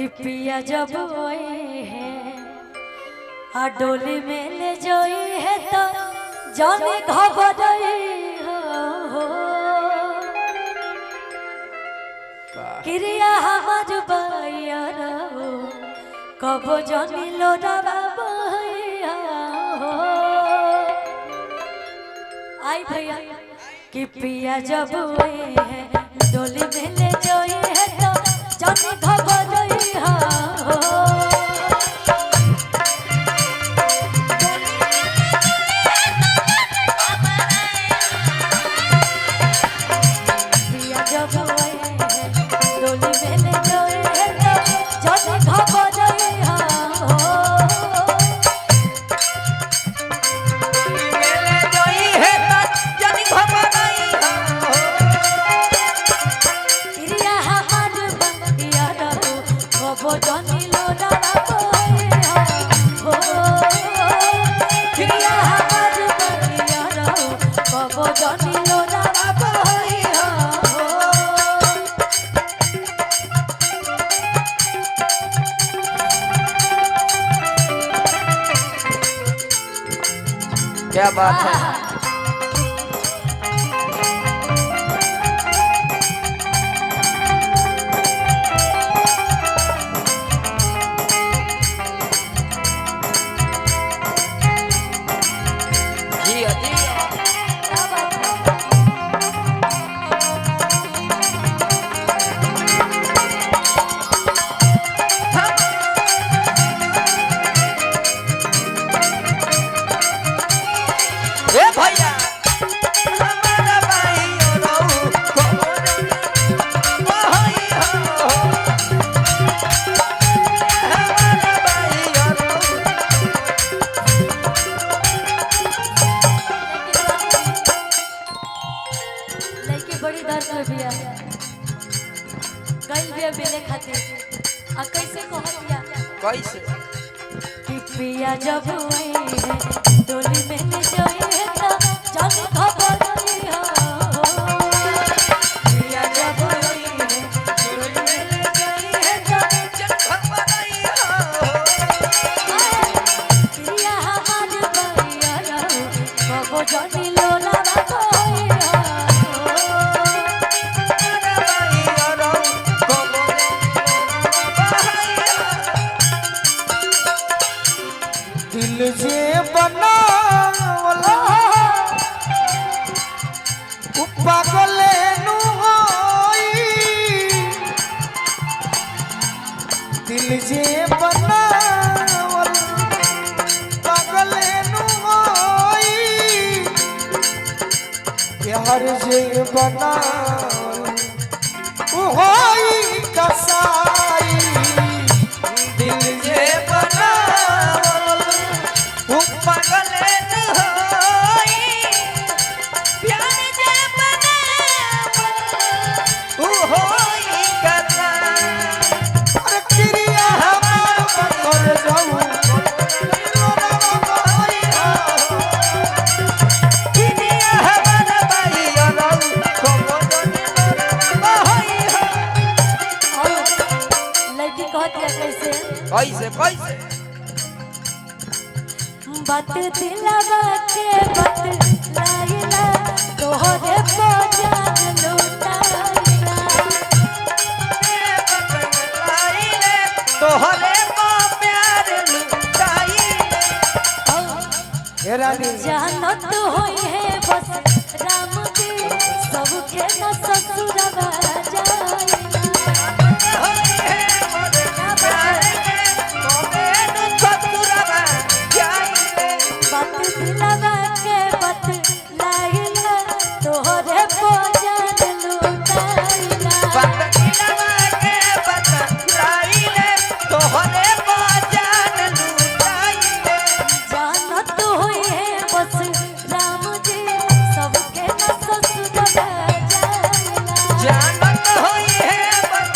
कि पिया जब आए हैं डोली में ले जोई है तो जाने घबराई हो क्रिया हमार बाया रहो कब जानी लोडा बाया हो आई भैया कि पिया जब आए हैं डोली में ले जोई है तो जाने घबराई हो क्या बात है। बड़ी दर्द में बिया गइल बिया मिले खातिर आ कैसे कहतिया कैसे कि पिया जब आए हैं डोली में ले जाए है तो जाने घबराई हो पिया जब आए हैं डोली में ले जाए है तो जाने घबराई हो पिया हमार बाया रहो कब जानी लोला जे बनावला पागले नु होई दिल जे बनावला पागले नु होई प्यार जे बनावला वो होई कसाई दिल जे पागले न होई प्यार जे बनावल उ होई करा अरे क्रिया हमार कर जाऊ क्रिया हमार बाई रहू कमोदन होई हो लड़की कहती है कैसे कैसे बात दिलवा के बतलाइला तोहरे को जान लुटाइला तोहरे को प्यार लुटाइले ए रानी जानत होई है बस राम जी सबके न ससुरवा जाइला होई है मोरे प्यार के तोरे न ससुरवा जाइले बात दिलवा के बतलाइला तोहरे को जान लुटाइला बात दिलवा के बतलाइले तोहरे को जान लुटाइले जानत होई है बस राम जी सबके न ससुरवा जाइला जानत होई है बस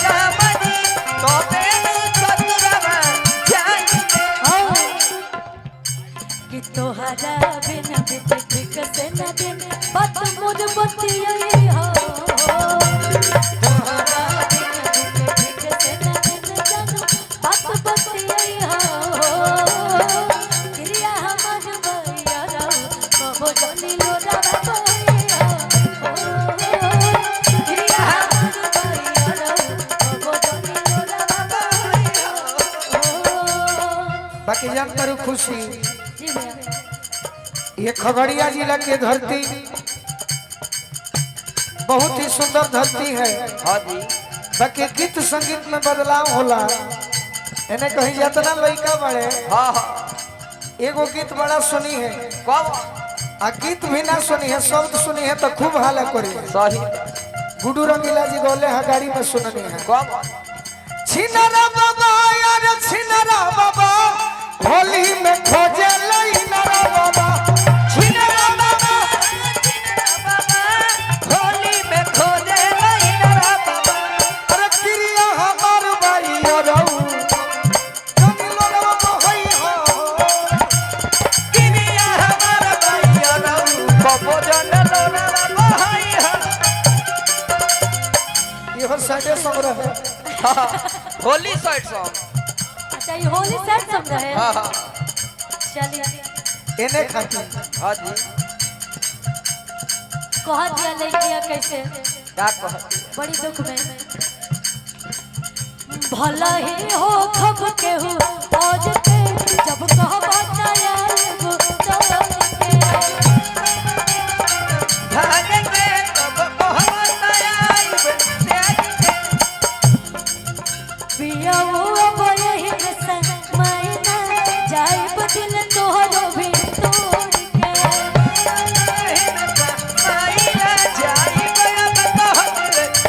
राम जी तोरे न ससुरवा जाइले कि तोहरा बिन ठीक से न दिन बात मोर बतियाई हो तोहरा बाकी जान करू खुशी जी भैया ये खगड़िया जिला की धरती बहुत ही सुंदर धरती है। हाँ जी बाकी गीत संगीत में बदलाव होला। इन्हें कहीं जितना लड़का बड़े हाँ हाँ एगो गीत बड़ा सुनी है कब आ गीत भी ना सुनी है, शब्द सुनी है तो खूब हाला करी। सही गुडू रंगीला जी गौले है गाड़ी में सुननी है। कब छिनरा बाबा यार छिनरा बाबा होली में खोजे लइनरा बाबा छिनरा बाबा होली में खोजे लइनरा बाबा अरे प्रिया हमार बाई रहू जंगलो ना होई हो किनिया हमार भाई रहू कबो जनलो ना बहाई हो ये हर साइड संग्रह है। होली साइड सॉन्ग अच्छा ये होली सेट समझा है। हाँ हाँ चलिए इन्हें खाती हाँ जी कहा दिया लड़किया कैसे क्या कहती बड़ी दुख में भला ही हो खब के हो आज के जब कह बताया वो के भागेंगे तब कहमत आइब पिया वो अब यही में मायना जाए बदिल तोहरो भी तोड़ के माइला जाई गया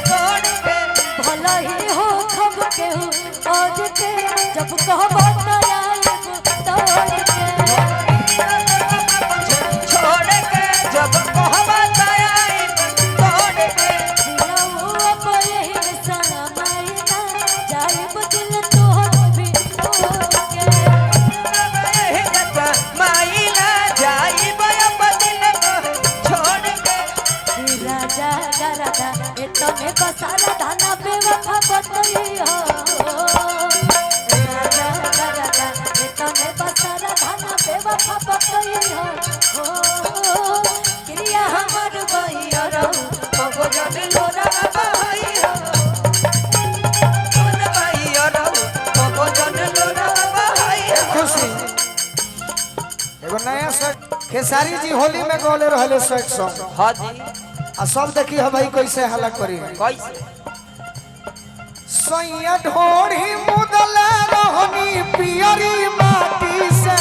तोड़ के भला ही हो खब के हो आज के जब कह बताया वो तोड़ के छोड़ के जब कहमत आइब तोड़ के पिया वो अब यही में मायना जाए बदिल तोहरो भी तोड़ के माइला जाई गया बदिल छोड़ के राजा राजा ये तो में बसाला धाना पे वफा बतई हो राजा राजा ये तो में बसाला धाना पे वफा बतई हो क्रिया हमर भैया रहू कबो जनलो ना बहाई हो कौन भाई रहू कबो जनलो ना बहाई हो खुशी एगो नया सेट खेसारी जी होली में गौले रहले सेट सॉन्ग हाँ जी आ सब देखी है भाई कैसे हला करी है। कैसे सैया ढोरी मुदल रहनी पियरी माटी से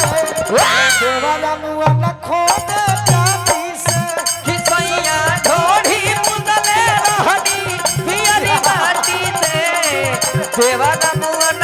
देवाला मुआ न खोदे जाती से किसैया ढोढ़ी मुदले रहनी पियरी माटी से देवाला मुअन